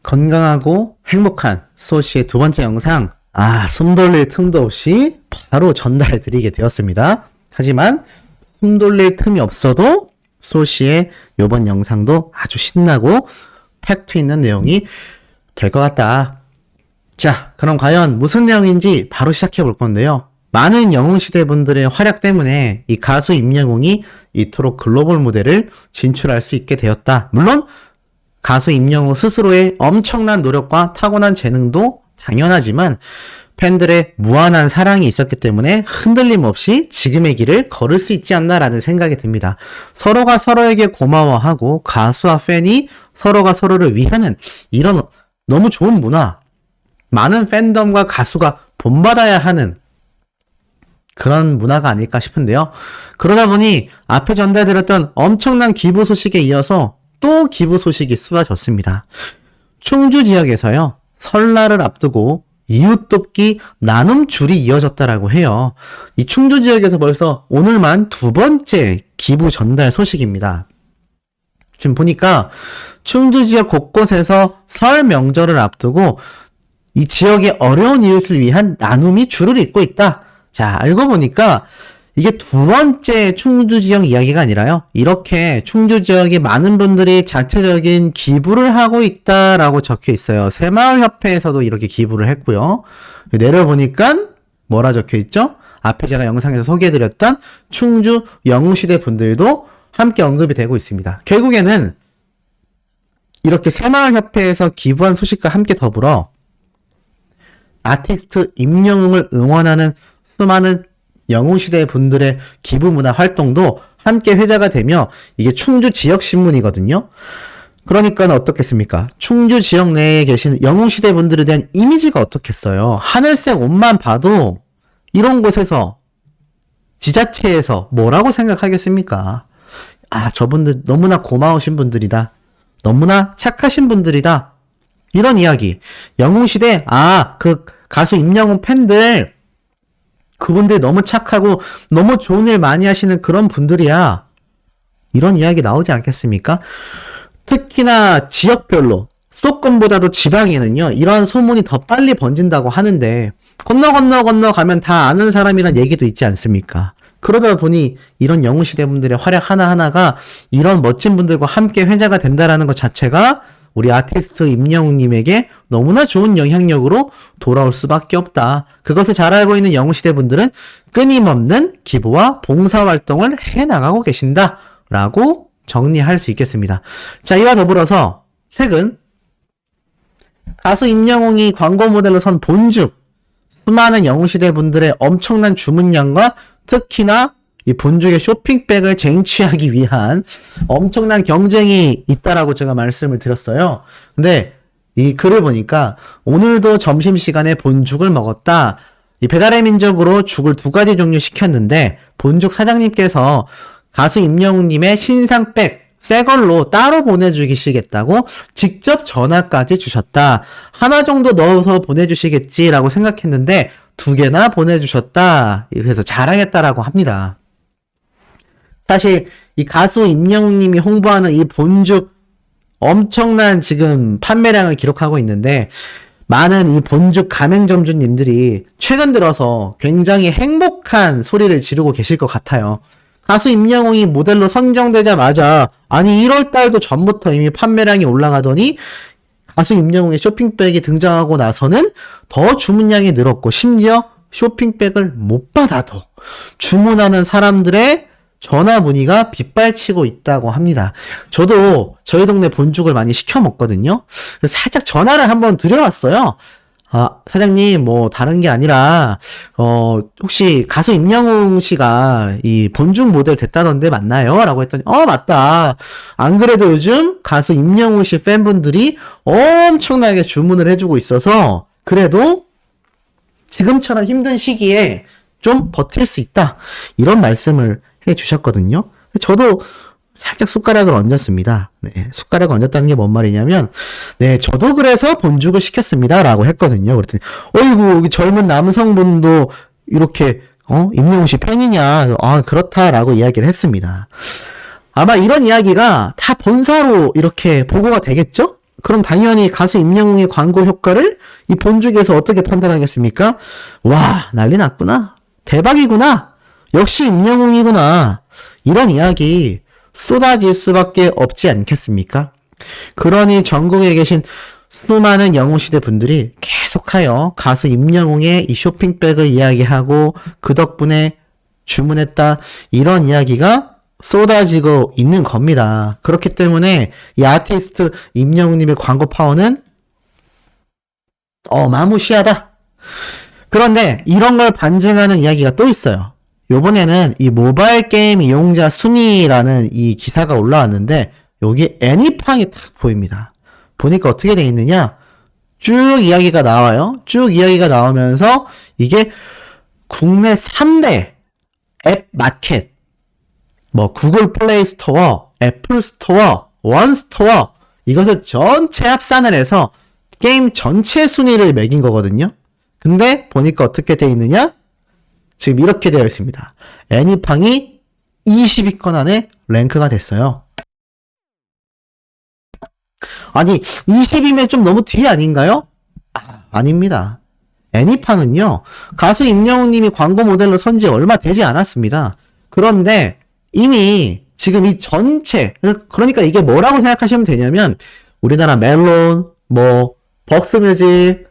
건강하고 행복한 소씨의 두 번째 영상, 숨 돌릴 틈도 없이 바로 전달 드리게 되었습니다. 하지만 숨 돌릴 틈이 없어도 소씨의 이번 영상도 아주 신나고 팩트 있는 내용이 될 것 같다. 자, 그럼 과연 무슨 내용인지 바로 시작해 볼 건데요. 많은 영웅시대 분들의 활약 때문에 이 가수 임영웅이 이토록 글로벌 무대를 진출할 수 있게 되었다. 물론 가수 임영웅 스스로의 엄청난 노력과 타고난 재능도 당연하지만 팬들의 무한한 사랑이 있었기 때문에 흔들림 없이 지금의 길을 걸을 수 있지 않나라는 생각이 듭니다. 서로가 서로에게 고마워하고 가수와 팬이 서로가 서로를 위하는 이런 너무 좋은 문화, 많은 팬덤과 가수가 본받아야 하는 그런 문화가 아닐까 싶은데요. 그러다 보니 앞에 전달드렸던 엄청난 기부 소식에 이어서 또 기부 소식이 쏟아졌습니다. 충주 지역에서요, 설날을 앞두고 이웃 돕기 나눔 줄이 이어졌다라고 해요. 이 충주 지역에서 벌써 오늘만 두 번째 기부 전달 소식입니다. 지금 보니까 충주 지역 곳곳에서 설 명절을 앞두고 이 지역의 어려운 이웃을 위한 나눔이 줄을 잇고 있다. 자, 알고 보니까 이게 두 번째 충주 지역 이야기가 아니라요. 이렇게 충주 지역에 많은 분들이 자체적인 기부를 하고 있다라고 적혀 있어요. 새마을협회에서도 이렇게 기부를 했고요. 내려보니까 뭐라 적혀 있죠? 앞에 제가 영상에서 소개해드렸던 충주 영웅시대 분들도 함께 언급이 되고 있습니다. 결국에는 이렇게 새마을협회에서 기부한 소식과 함께 더불어 아티스트 임영웅을 응원하는 수많은 영웅시대 분들의 기부 문화 활동도 함께 회자가 되며 이게 충주 지역신문이거든요. 그러니까 어떻겠습니까? 충주 지역 내에 계신 영웅시대 분들에 대한 이미지가 어떻겠어요? 하늘색 옷만 봐도 이런 곳에서 지자체에서 뭐라고 생각하겠습니까? 저분들 너무나 고마우신 분들이다. 너무나 착하신 분들이다. 이런 이야기. 영웅시대, 그 가수 임영웅 팬들, 그분들 너무 착하고 너무 좋은 일 많이 하시는 그런 분들이야. 이런 이야기 나오지 않겠습니까? 특히나 지역별로 수도권보다도 지방에는요, 이러한 소문이 더 빨리 번진다고 하는데 건너 가면 다 아는 사람이란 얘기도 있지 않습니까? 그러다 보니 이런 영웅시대 분들의 활약 하나하나가 이런 멋진 분들과 함께 회자가 된다라는 것 자체가 우리 아티스트 임영웅님에게 너무나 좋은 영향력으로 돌아올 수밖에 없다. 그것을 잘 알고 있는 영웅시대 분들은 끊임없는 기부와 봉사활동을 해나가고 계신다. 라고 정리할 수 있겠습니다. 자, 이와 더불어서 최근 가수 임영웅이 광고 모델로 선 본죽, 수많은 영웅시대 분들의 엄청난 주문량과 특히나 이 본죽의 쇼핑백을 쟁취하기 위한 엄청난 경쟁이 있다라고 제가 말씀을 드렸어요. 근데 이 글을 보니까 오늘도 점심시간에 본죽을 먹었다. 이 배달의 민족으로 죽을 2가지 종류 시켰는데 본죽 사장님께서 가수 임영웅님의 신상백 새 걸로 따로 보내주시겠다고 직접 전화까지 주셨다. 하나 정도 넣어서 보내주시겠지라고 생각했는데 2개나 보내주셨다. 그래서 자랑했다라고 합니다. 사실 이 가수 임영웅님이 홍보하는 이 본죽 엄청난 지금 판매량을 기록하고 있는데 많은 이 본죽 가맹점주님들이 최근 들어서 굉장히 행복한 소리를 지르고 계실 것 같아요. 가수 임영웅이 모델로 선정되자마자 1월달도 전부터 이미 판매량이 올라가더니 가수 임영웅의 쇼핑백이 등장하고 나서는 더 주문량이 늘었고 심지어 쇼핑백을 못 받아도 주문하는 사람들의 전화 문의가 빗발치고 있다고 합니다. 저도 저희 동네 본죽을 많이 시켜 먹거든요. 살짝 전화를 한번 드려왔어요. 사장님, 다른 게 아니라, 혹시 가수 임영웅 씨가 이 본죽 모델 됐다던데 맞나요? 라고 했더니, 맞다. 안 그래도 요즘 가수 임영웅 씨 팬분들이 엄청나게 주문을 해주고 있어서, 그래도 지금처럼 힘든 시기에 좀 버틸 수 있다. 이런 말씀을 해주셨거든요. 저도 살짝 숟가락을 얹었습니다. 네, 숟가락을 얹었다는 게 뭔 말이냐면, 네, 저도 그래서 본죽을 시켰습니다. 라고 했거든요. 그랬더니, 어이구, 여기 젊은 남성분도 이렇게, 임영웅 씨 팬이냐? 그렇다라고 이야기를 했습니다. 아마 이런 이야기가 다 본사로 이렇게 보고가 되겠죠? 그럼 당연히 가수 임영웅의 광고 효과를 이 본죽에서 어떻게 판단하겠습니까? 와, 난리 났구나. 대박이구나. 역시 임영웅이구나. 이런 이야기 쏟아질 수밖에 없지 않겠습니까? 그러니 전국에 계신 수많은 영웅시대 분들이 계속하여 가수 임영웅의 이 쇼핑백을 이야기하고 그 덕분에 주문했다, 이런 이야기가 쏟아지고 있는 겁니다. 그렇기 때문에 이 아티스트 임영웅님의 광고 파워는 어마무시하다. 그런데 이런 걸 반증하는 이야기가 또 있어요. 요번에는 이 모바일 게임 이용자 순위라는 이 기사가 올라왔는데 여기 애니팡이 딱 보입니다. 보니까 어떻게 돼 있느냐? 쭉 이야기가 나와요. 쭉 이야기가 나오면서 이게 국내 3대 앱 마켓, 뭐 구글 플레이 스토어, 애플 스토어, 원스토어, 이것을 전체 합산을 해서 게임 전체 순위를 매긴 거거든요. 근데 보니까 어떻게 돼 있느냐? 지금 이렇게 되어 있습니다. 애니팡이 20위권 안에 랭크가 됐어요. 아니, 20이면 좀 너무 뒤에 아닌가요? 아닙니다. 애니팡은요, 가수 임영웅님이 광고 모델로 선지 얼마 되지 않았습니다. 그런데 이미 지금 이 전체, 그러니까 이게 뭐라고 생각하시면 되냐면, 우리나라 멜론, 뭐 벅스뮤직,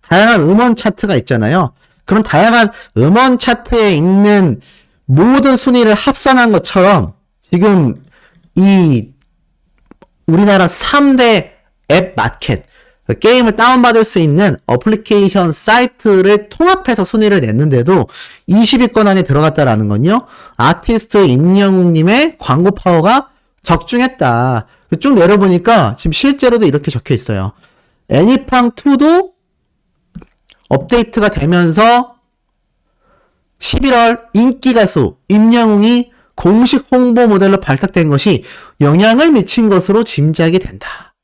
다양한 음원 차트가 있잖아요. 그런 다양한 음원 차트에 있는 모든 순위를 합산한 것처럼 지금 이 우리나라 3대 앱 마켓, 게임을 다운받을 수 있는 어플리케이션 사이트를 통합해서 순위를 냈는데도 20위권 안에 들어갔다라는 건요, 아티스트 임영웅님의 광고 파워가 적중했다. 쭉 내려보니까 지금 실제로도 이렇게 적혀 있어요. 애니팡2도 업데이트가 되면서 11월 인기 가수 임영웅이 공식 홍보 모델로 발탁된 것이 영향을 미친 것으로 짐작이 된다.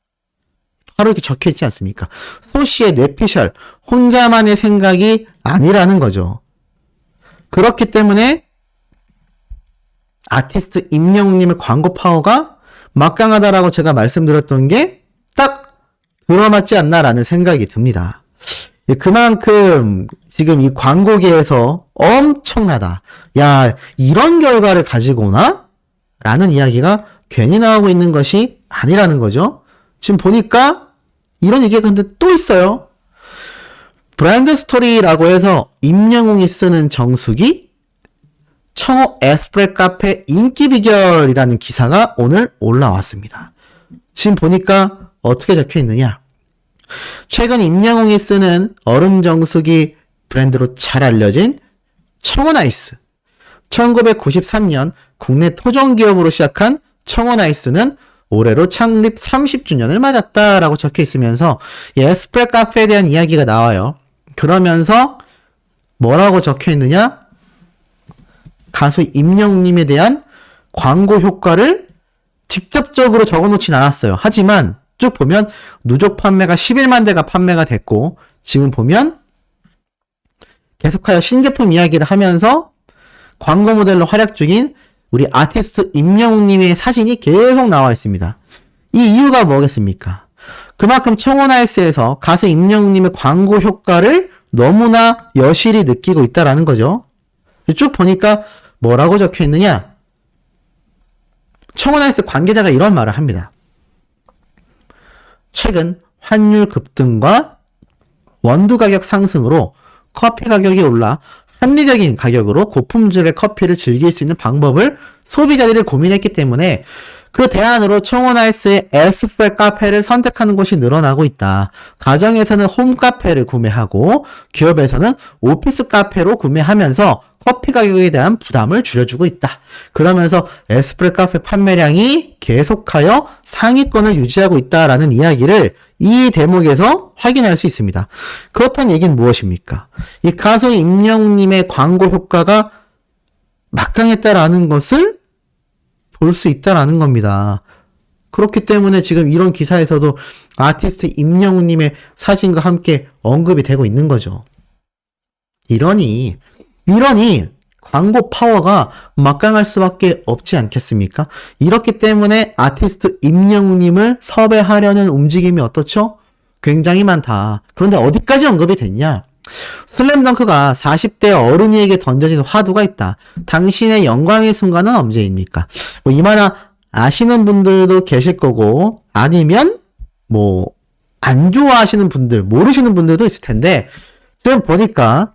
바로 이렇게 적혀 있지 않습니까? 소시의 뇌피셜, 혼자만의 생각이 아니라는 거죠. 그렇기 때문에 아티스트 임영웅님의 광고 파워가 막강하다라고 제가 말씀드렸던 게 딱 들어맞지 않나라는 생각이 듭니다. 그만큼 지금 이 광고계에서 엄청나다. 야, 이런 결과를 가지고 오나? 라는 이야기가 괜히 나오고 있는 것이 아니라는 거죠. 지금 보니까 이런 얘기가 근데 또 있어요. 브랜드 스토리라고 해서 임영웅이 쓰는 정수기, 청호 에스프레 카페 인기 비결이라는 기사가 오늘 올라왔습니다. 지금 보니까 어떻게 적혀 있느냐? 최근 임영웅이 쓰는 얼음 정수기 브랜드로 잘 알려진 청호나이스. 1993년 국내 토종 기업으로 시작한 청호나이스는 올해로 창립 30주년을 맞았다라고 적혀 있으면서 이 에스프레 카페에 대한 이야기가 나와요. 그러면서 뭐라고 적혀 있느냐? 가수 임영웅님에 대한 광고 효과를 직접적으로 적어놓진 않았어요. 하지만 쭉 보면 누적 판매가 11만 대가 판매가 됐고, 지금 보면 계속하여 신제품 이야기를 하면서 광고 모델로 활약 중인 우리 아티스트 임영웅님의 사진이 계속 나와 있습니다. 이 이유가 뭐겠습니까? 그만큼 청호나이스에서 가수 임영웅님의 광고 효과를 너무나 여실히 느끼고 있다라는 거죠. 쭉 보니까 뭐라고 적혀 있느냐? 청호나이스 관계자가 이런 말을 합니다. 최근 환율 급등과 원두 가격 상승으로 커피 가격이 올라 합리적인 가격으로 고품질의 커피를 즐길 수 있는 방법을 소비자들이 고민했기 때문에 그 대안으로 청호나이스의 에스프레 카페를 선택하는 곳이 늘어나고 있다. 가정에서는 홈카페를 구매하고 기업에서는 오피스 카페로 구매하면서 커피 가격에 대한 부담을 줄여주고 있다. 그러면서 에스프레 카페 판매량이 계속하여 상위권을 유지하고 있다라는 이야기를 이 대목에서 확인할 수 있습니다. 그렇다는 얘기는 무엇입니까? 이 가수 임영웅님의 광고 효과가 막강했다라는 것을 볼 수 있다라는 겁니다. 그렇기 때문에 지금 이런 기사에서도 아티스트 임영웅님의 사진과 함께 언급이 되고 있는 거죠. 이러니 광고 파워가 막강할 수밖에 없지 않겠습니까? 이렇기 때문에 아티스트 임영웅님을 섭외하려는 움직임이 어떻죠? 굉장히 많다. 그런데 어디까지 언급이 됐냐? 슬램덩크가 40대 어른이에게 던져진 화두가 있다. 당신의 영광의 순간은 언제입니까? 뭐 이 만화 아시는 분들도 계실 거고 아니면 뭐 안 좋아하시는 분들, 모르시는 분들도 있을 텐데 지금 보니까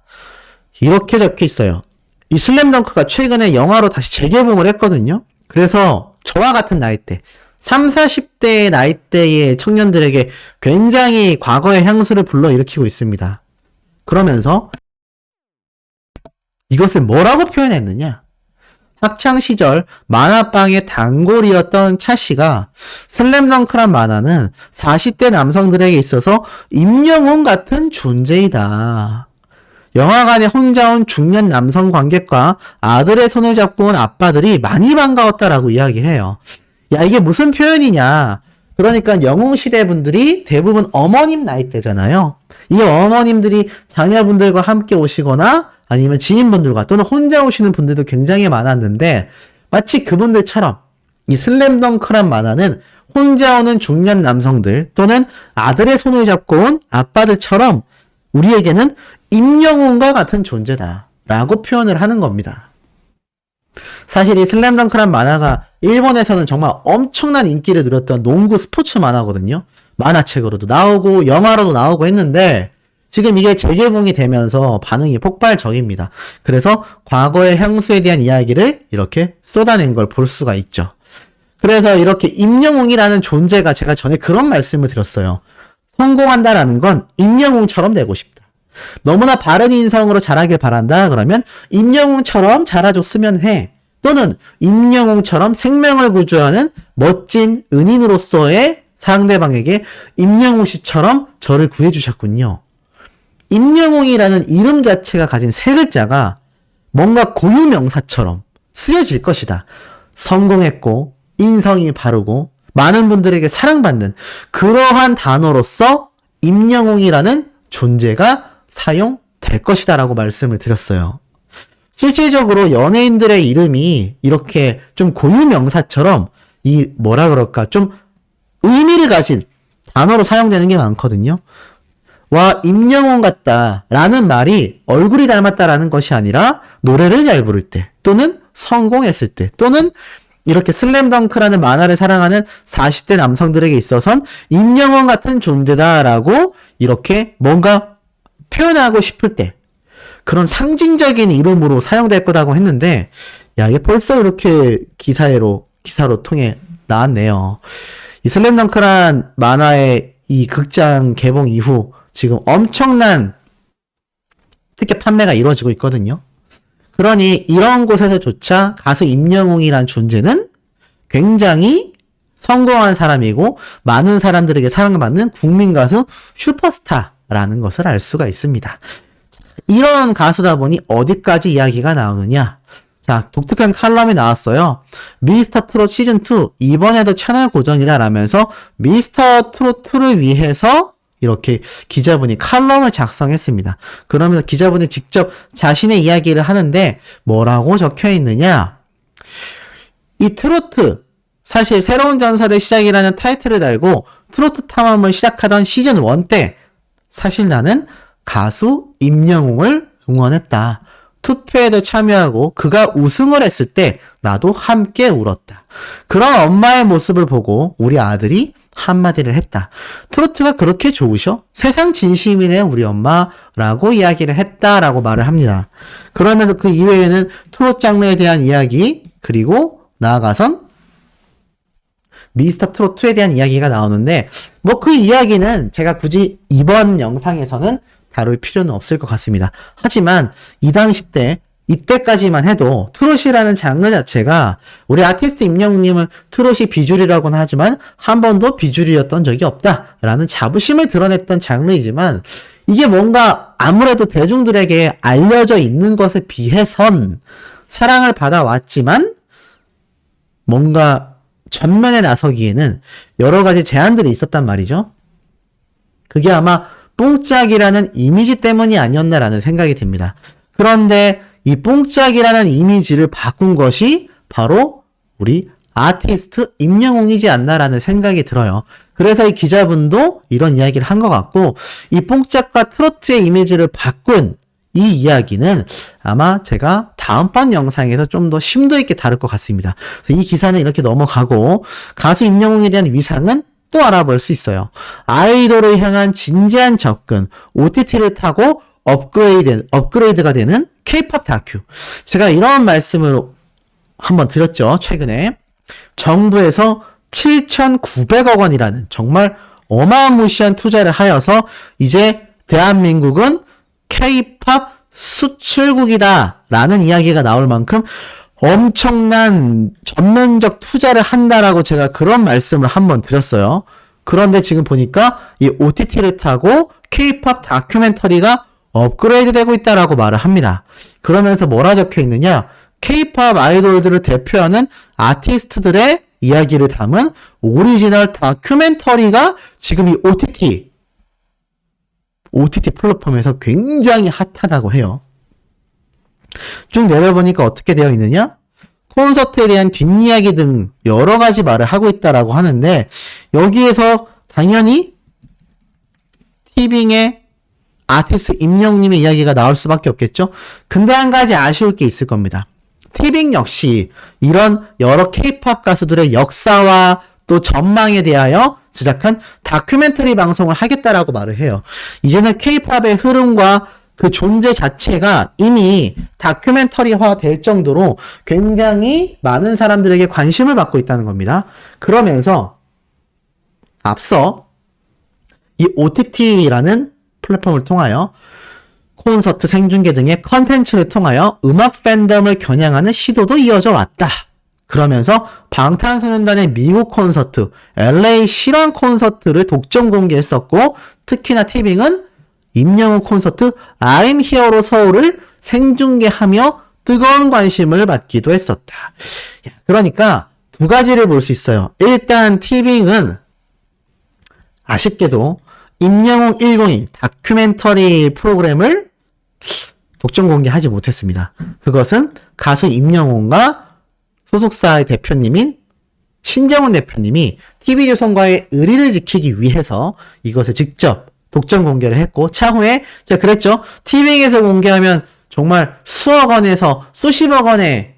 이렇게 적혀 있어요. 이 슬램덩크가 최근에 영화로 다시 재개봉을 했거든요. 그래서 저와 같은 나이대 30, 40대의 나이대의 청년들에게 굉장히 과거의 향수를 불러일으키고 있습니다. 그러면서 이것을 뭐라고 표현했느냐? 학창시절 만화방의 단골이었던 차씨가 슬램덩크란 만화는 40대 남성들에게 있어서 임영웅 같은 존재이다. 영화관에 혼자 온 중년 남성 관객과 아들의 손을 잡고 온 아빠들이 많이 반가웠다라고 이야기를 해요. 야, 이게 무슨 표현이냐? 그러니까 영웅시대 분들이 대부분 어머님 나이대잖아요. 이 어머님들이 자녀분들과 함께 오시거나 아니면 지인분들과 또는 혼자 오시는 분들도 굉장히 많았는데 마치 그분들처럼 이 슬램덩크란 만화는 혼자 오는 중년 남성들 또는 아들의 손을 잡고 온 아빠들처럼 우리에게는 임영웅과 같은 존재다 라고 표현을 하는 겁니다. 사실 이 슬램덩크란 만화가 일본에서는 정말 엄청난 인기를 누렸던 농구 스포츠 만화거든요. 만화책으로도 나오고 영화로도 나오고 했는데 지금 이게 재개봉이 되면서 반응이 폭발적입니다. 그래서 과거의 향수에 대한 이야기를 이렇게 쏟아낸 걸 볼 수가 있죠. 그래서 이렇게 임영웅이라는 존재가 제가 전에 그런 말씀을 드렸어요. 성공한다라는 건 임영웅처럼 되고 싶다. 너무나 바른 인성으로 자라길 바란다. 그러면 임영웅처럼 자라줬으면 해. 또는 임영웅처럼 생명을 구주하는 멋진 은인으로서의 상대방에게 임영웅 씨처럼 저를 구해주셨군요. 임영웅이라는 이름 자체가 가진 세 글자가 뭔가 고유명사처럼 쓰여질 것이다. 성공했고 인성이 바르고 많은 분들에게 사랑받는 그러한 단어로서 임영웅이라는 존재가 사용될 것이다 라고 말씀을 드렸어요. 실질적으로 연예인들의 이름이 이렇게 좀 고유명사처럼 이 뭐라 그럴까 좀 의미를 가진 단어로 사용되는 게 많거든요. 와, 임영웅 같다 라는 말이 얼굴이 닮았다라는 것이 아니라 노래를 잘 부를 때 또는 성공했을 때 또는 이렇게 슬램덩크라는 만화를 사랑하는 40대 남성들에게 있어선 임영웅 같은 존재다라고 이렇게 뭔가 표현하고 싶을 때 그런 상징적인 이름으로 사용될 거라고 했는데 야, 이게 벌써 이렇게 기사로 통해 나왔네요. 이 슬램덩크란 만화의 이 극장 개봉 이후 지금 엄청난 티켓 판매가 이루어지고 있거든요. 그러니 이런 곳에서조차 가수 임영웅이란 존재는 굉장히 성공한 사람이고 많은 사람들에게 사랑받는 국민 가수 슈퍼스타라는 것을 알 수가 있습니다. 이런 가수다 보니 어디까지 이야기가 나오느냐? 자, 독특한 칼럼이 나왔어요. 미스터 트롯 시즌2 이번에도 채널 고정이다 라면서 미스터 트롯2를 위해서 이렇게 기자분이 칼럼을 작성했습니다. 그러면서 기자분이 직접 자신의 이야기를 하는데 뭐라고 적혀 있느냐? 이 트로트, 사실 새로운 전설의 시작이라는 타이틀을 달고 트로트 탐험을 시작하던 시즌 1 때 사실 나는 가수 임영웅을 응원했다. 투표에도 참여하고 그가 우승을 했을 때 나도 함께 울었다. 그런 엄마의 모습을 보고 우리 아들이 한마디를 했다. 트로트가 그렇게 좋으셔? 세상 진심이네 우리 엄마라고 이야기를 했다라고 말을 합니다. 그러면서 그 이외에는 트로트 장르에 대한 이야기 그리고 나아가선 미스터 트롯 2에 대한 이야기가 나오는데 뭐 그 이야기는 제가 굳이 이번 영상에서는 다룰 필요는 없을 것 같습니다. 하지만 이 당시 때 이때까지만 해도 트롯이라는 장르 자체가 우리 아티스트 임영웅님은 트롯이 비주류라고는 하지만 한 번도 비주류였던 적이 없다라는 자부심을 드러냈던 장르이지만 이게 뭔가 아무래도 대중들에게 알려져 있는 것에 비해선 사랑을 받아왔지만 뭔가 전면에 나서기에는 여러 가지 제한들이 있었단 말이죠. 그게 아마 뽕짝이라는 이미지 때문이 아니었나라는 생각이 듭니다. 그런데 이 뽕짝이라는 이미지를 바꾼 것이 바로 우리 아티스트 임영웅이지 않나라는 생각이 들어요. 그래서 이 기자분도 이런 이야기를 한 것 같고, 이 뽕짝과 트로트의 이미지를 바꾼 이 이야기는 아마 제가 다음번 영상에서 좀 더 심도 있게 다룰 것 같습니다. 그래서 이 기사는 이렇게 넘어가고, 가수 임영웅에 대한 위상은 또 알아볼 수 있어요. 아이돌을 향한 진지한 접근, OTT를 타고 업그레이드가 되는 K-POP 다큐. 제가 이런 말씀을 한번 드렸죠, 최근에. 정부에서 7,900억 원이라는 정말 어마무시한 투자를 하여서 이제 대한민국은 K-POP 수출국이다 라는 이야기가 나올 만큼 엄청난 전면적 투자를 한다라고 제가 그런 말씀을 한번 드렸어요. 그런데 지금 보니까 이 OTT를 타고 K-POP 다큐멘터리가 업그레이드 되고 있다라고 말을 합니다. 그러면서 뭐라 적혀 있느냐? K-POP 아이돌들을 대표하는 아티스트들의 이야기를 담은 오리지널 다큐멘터리가 지금 이 OTT 플랫폼에서 굉장히 핫하다고 해요. 쭉 내려보니까 어떻게 되어 있느냐? 콘서트에 대한 뒷이야기 등 여러 가지 말을 하고 있다라고 하는데, 여기에서 당연히 티빙의 아티스트 임영웅님의 이야기가 나올 수밖에 없겠죠? 근데 한 가지 아쉬울 게 있을 겁니다. 티빙 역시 이런 여러 K-POP 가수들의 역사와 또 전망에 대하여 제작한 다큐멘터리 방송을 하겠다라고 말을 해요. 이제는 K-POP의 흐름과 그 존재 자체가 이미 다큐멘터리화 될 정도로 굉장히 많은 사람들에게 관심을 받고 있다는 겁니다. 그러면서 앞서 이 OTT라는 플랫폼을 통하여 콘서트 생중계 등의 컨텐츠를 통하여 음악 팬덤을 겨냥하는 시도도 이어져 왔다. 그러면서 방탄소년단의 미국 콘서트, LA 실황 콘서트를 독점 공개했었고, 특히나 티빙은 임영웅 콘서트 I'm Here로 서울을 생중계하며 뜨거운 관심을 받기도 했었다. 그러니까 두 가지를 볼 수 있어요. 일단 티빙은 아쉽게도 임영웅 101 다큐멘터리 프로그램을 독점 공개하지 못했습니다. 그것은 가수 임영웅과 소속사의 대표님인 신정훈 대표님이 TV조선과의 의리를 지키기 위해서 이것을 직접 독점 공개를 했고, 차후에 제가 그랬죠. 티빙에서 공개하면 정말 수억 원에서 수십억 원의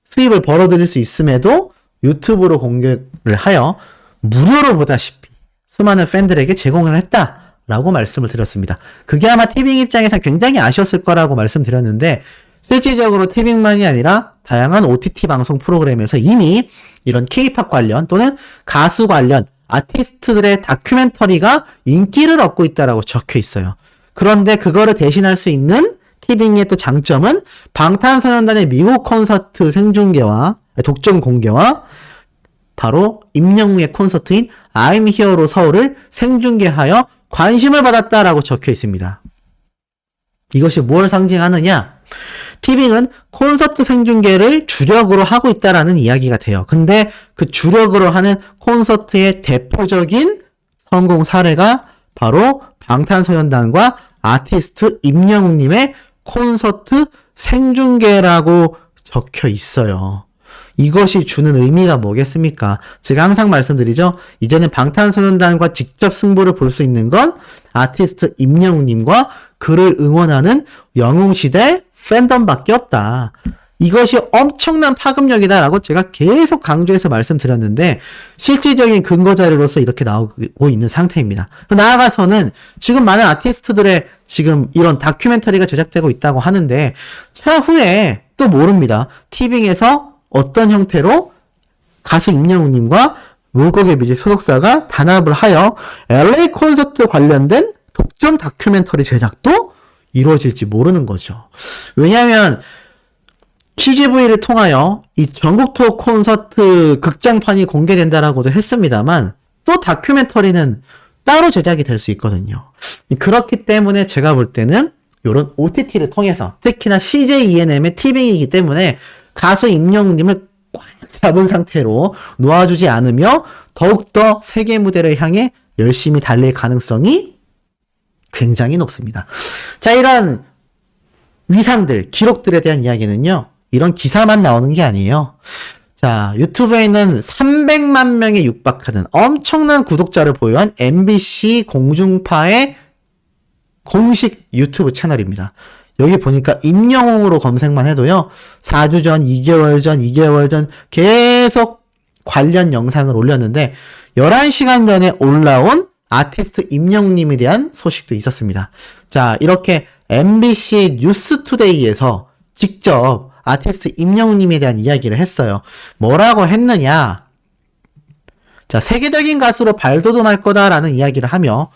수입을 벌어들일 수 있음에도 유튜브로 공개를 하여 무료로 보다시피 수많은 팬들에게 제공을 했다라고 말씀을 드렸습니다. 그게 아마 티빙 입장에서 굉장히 아쉬웠을 거라고 말씀드렸는데, 실질적으로 티빙만이 아니라 다양한 OTT 방송 프로그램에서 이미 이런 K-POP 관련 또는 가수 관련 아티스트들의 다큐멘터리가 인기를 얻고 있다라고 적혀 있어요. 그런데 그거를 대신할 수 있는 티빙의 또 장점은 방탄소년단의 미국 콘서트 생중계와 독점 공개와 바로 임영웅의 콘서트인 I'm Here로 서울을 생중계하여 관심을 받았다라고 적혀 있습니다. 이것이 뭘 상징하느냐? 티빙은 콘서트 생중계를 주력으로 하고 있다라는 이야기가 돼요. 근데 그 주력으로 하는 콘서트의 대표적인 성공 사례가 바로 방탄소년단과 아티스트 임영웅님의 콘서트 생중계라고 적혀 있어요. 이것이 주는 의미가 뭐겠습니까? 제가 항상 말씀드리죠. 이제는 방탄소년단과 직접 승부를 볼 수 있는 건 아티스트 임영웅님과 그를 응원하는 영웅시대 팬덤밖에 없다. 이것이 엄청난 파급력이다라고 제가 계속 강조해서 말씀드렸는데, 실질적인 근거 자료로서 이렇게 나오고 있는 상태입니다. 나아가서는 지금 많은 아티스트들의 지금 이런 다큐멘터리가 제작되고 있다고 하는데, 차후에 또 모릅니다. 티빙에서 어떤 형태로 가수 임영웅님과 물고기 뮤직 소속사가 단합을 하여 LA 콘서트 관련된 독점 다큐멘터리 제작도 이루어질지 모르는 거죠. 왜냐하면 CGV를 통하여 이 전국 투어 콘서트 극장판이 공개된다라고도 했습니다만, 또 다큐멘터리는 따로 제작이 될 수 있거든요. 그렇기 때문에 제가 볼 때는 이런 OTT를 통해서, 특히나 CJ ENM의 TV이기 때문에 가수 임영웅님을 꽉 잡은 상태로 놓아주지 않으며 더욱더 세계 무대를 향해 열심히 달릴 가능성이 굉장히 높습니다. 자, 이런 위상들, 기록들에 대한 이야기는요, 이런 기사만 나오는 게 아니에요. 자, 유튜브에 있는 300만 명에 육박하는 엄청난 구독자를 보유한 MBC 공중파의 공식 유튜브 채널입니다. 여기 보니까 임영웅으로 검색만 해도요, 4주 전, 2개월 전, 2개월 전 계속 관련 영상을 올렸는데 11시간 전에 올라온 아티스트 임영웅님에 대한 소식도 있었습니다. 자, 이렇게 MBC 뉴스투데이에서 직접 아티스트 임영웅님에 대한 이야기를 했어요. 뭐라고 했느냐? 자, 세계적인 가수로 발돋움할 거다라는 이야기를 하며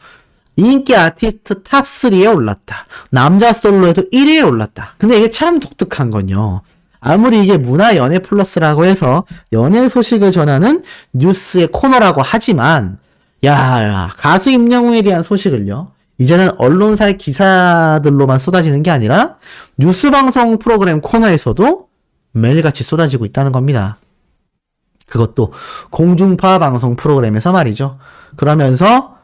인기 아티스트 탑3에 올랐다. 남자 솔로에도 1위에 올랐다. 근데 이게 참 독특한 건요. 아무리 이게 문화 연예 플러스라고 해서 연예 소식을 전하는 뉴스의 코너라고 하지만 야, 가수 임영웅에 대한 소식을요. 이제는 언론사의 기사들로만 쏟아지는 게 아니라 뉴스 방송 프로그램 코너에서도 매일같이 쏟아지고 있다는 겁니다. 그것도 공중파 방송 프로그램에서 말이죠. 그러면서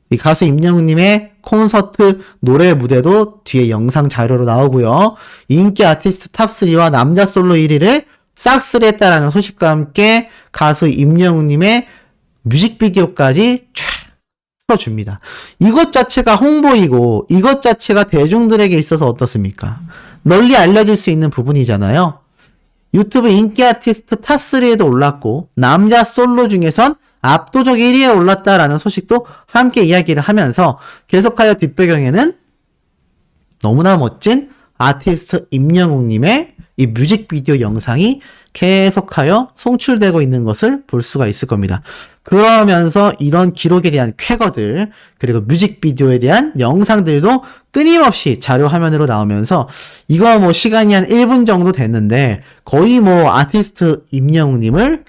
이 가수 임영웅님의 콘서트 노래 무대도 뒤에 영상 자료로 나오고요. 인기 아티스트 탑3와 남자 솔로 1위를 싹쓸이했다라는 소식과 함께 가수 임영웅님의 뮤직비디오까지 쫙 틀어줍니다. 이것 자체가 홍보이고 이것 자체가 대중들에게 있어서 어떻습니까? 널리 알려질 수 있는 부분이잖아요. 유튜브 인기 아티스트 탑3에도 올랐고 남자 솔로 중에선 압도적 1위에 올랐다라는 소식도 함께 이야기를 하면서 계속하여 뒷배경에는 너무나 멋진 아티스트 임영웅님의 이 뮤직비디오 영상이 계속하여 송출되고 있는 것을 볼 수가 있을 겁니다. 그러면서 이런 기록에 대한 쾌거들 그리고 뮤직비디오에 대한 영상들도 끊임없이 자료 화면으로 나오면서 이거 뭐 시간이 한 1분 정도 됐는데 거의 뭐 아티스트 임영웅님을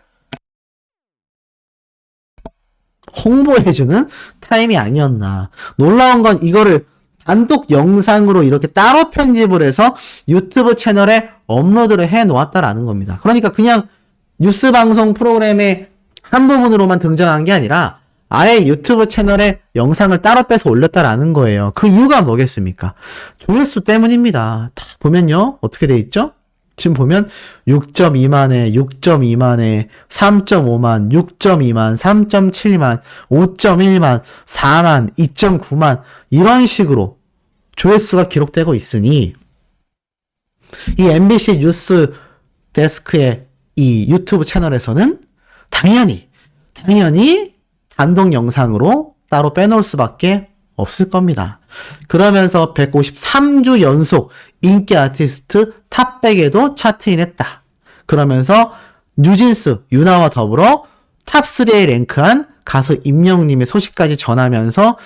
홍보해주는 타임이 아니었나. 놀라운 건 이거를 단독 영상으로 이렇게 따로 편집을 해서 유튜브 채널에 업로드를 해 놓았다라는 겁니다. 그러니까 그냥 뉴스 방송 프로그램의 한 부분으로만 등장한 게 아니라 아예 유튜브 채널에 영상을 따로 빼서 올렸다라는 거예요. 그 이유가 뭐겠습니까? 조회수 때문입니다. 다 보면요. 어떻게 돼 있죠? 지금 보면 6.2만회, 6.2만회, 3.5만, 6.2만, 3.7만, 5.1만, 4만, 2.9만 이런 식으로 조회수가 기록되고 있으니 이 MBC 뉴스 데스크의 이 유튜브 채널에서는 당연히 단독 영상으로 따로 빼놓을 수밖에 없을 겁니다. 그러면서 153주 연속 인기 아티스트 탑100에도 차트인했다. 그러면서 뉴진스, 유나와 더불어 탑3에 랭크한 가수 임영웅님의 소식까지 전하면서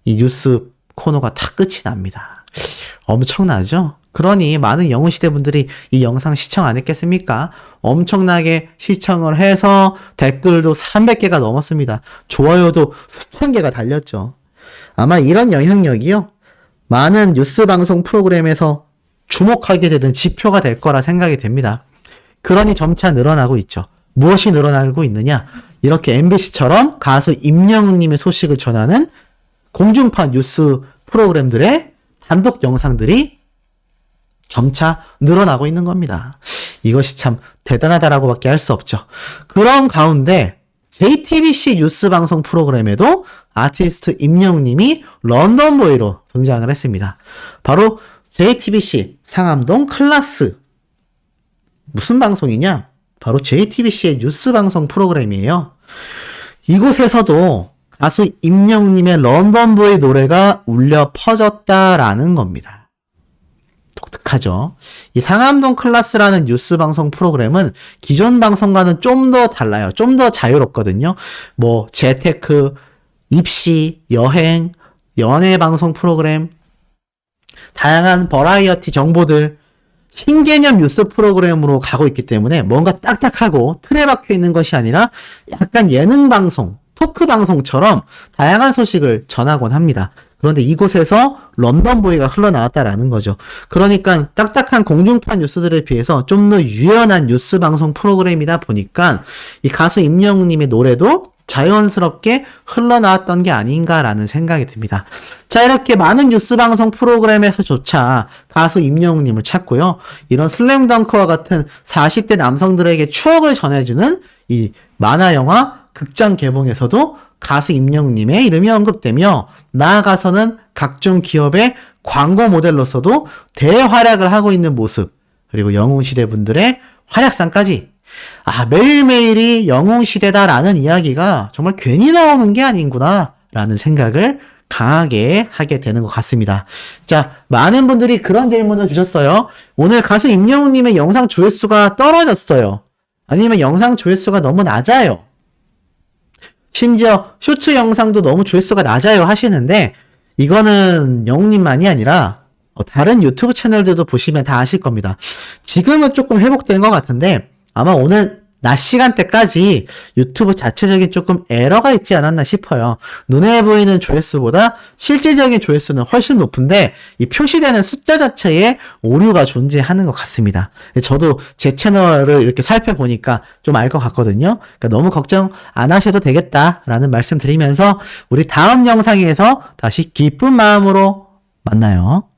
이 뉴스 코너가 다 끝이 납니다. 엄청나죠? 그러니 많은 영웅시대 분들이 이 영상 시청 안 했겠습니까? 엄청나게 시청을 해서 댓글도 300개가 넘었습니다. 좋아요도 수천 개가 달렸죠. 아마 이런 영향력이요. 많은 뉴스 방송 프로그램에서 주목하게 되는 지표가 될 거라 생각이 됩니다. 그러니 점차 늘어나고 있죠. 무엇이 늘어나고 있느냐? 이렇게 MBC처럼 가수 임영웅님의 소식을 전하는 공중파 뉴스 프로그램들의 단독 영상들이 점차 늘어나고 있는 겁니다. 이것이 참 대단하다라고밖에 할 수 없죠. 그런 가운데 JTBC 뉴스 방송 프로그램에도 아티스트 임영웅님이 런던보이로 등장을 했습니다. 바로 JTBC 상암동 클라스. 무슨 방송이냐? 바로 JTBC의 뉴스 방송 프로그램이에요. 이곳에서도 가수 임영웅님의 런던보이 노래가 울려 퍼졌다라는 겁니다. 독특하죠. 이 상암동 클라스라는 뉴스 방송 프로그램은 기존 방송과는 좀 더 달라요. 좀 더 자유롭거든요. 뭐 재테크, 입시, 여행, 연애 방송 프로그램, 다양한 버라이어티 정보들, 신개념 뉴스 프로그램으로 가고 있기 때문에 뭔가 딱딱하고 틀에 박혀 있는 것이 아니라 약간 예능 방송, 토크 방송처럼 다양한 소식을 전하곤 합니다. 그런데 이곳에서 런던보이가 흘러나왔다라는 거죠. 그러니까 딱딱한 공중파 뉴스들에 비해서 좀 더 유연한 뉴스 방송 프로그램이다 보니까 이 가수 임영웅님의 노래도 자연스럽게 흘러나왔던 게 아닌가라는 생각이 듭니다. 자, 이렇게 많은 뉴스 방송 프로그램에서조차 가수 임영웅님을 찾고요. 이런 슬램덩크와 같은 40대 남성들에게 추억을 전해주는 이 만화 영화 극장 개봉에서도 가수 임영웅님의 이름이 언급되며 나아가서는 각종 기업의 광고 모델로서도 대활약을 하고 있는 모습, 그리고 영웅시대 분들의 활약상까지 매일매일이 영웅시대다라는 이야기가 정말 괜히 나오는 게 아닌구나 라는 생각을 강하게 하게 되는 것 같습니다. 자, 많은 분들이 그런 질문을 주셨어요. 오늘 가수 임영웅님의 영상 조회수가 떨어졌어요. 아니면 영상 조회수가 너무 낮아요. 심지어 쇼츠 영상도 너무 조회수가 낮아요 하시는데, 이거는 영웅님만이 아니라 다른 유튜브 채널들도 보시면 다 아실 겁니다. 지금은 조금 회복된 것 같은데 아마 오늘 낮 시간대까지 유튜브 자체적인 조금 에러가 있지 않았나 싶어요. 눈에 보이는 조회수보다 실질적인 조회수는 훨씬 높은데 이 표시되는 숫자 자체에 오류가 존재하는 것 같습니다. 저도 제 채널을 이렇게 살펴보니까 좀 알 것 같거든요. 그러니까 너무 걱정 안 하셔도 되겠다라는 말씀 드리면서 우리 다음 영상에서 다시 기쁜 마음으로 만나요.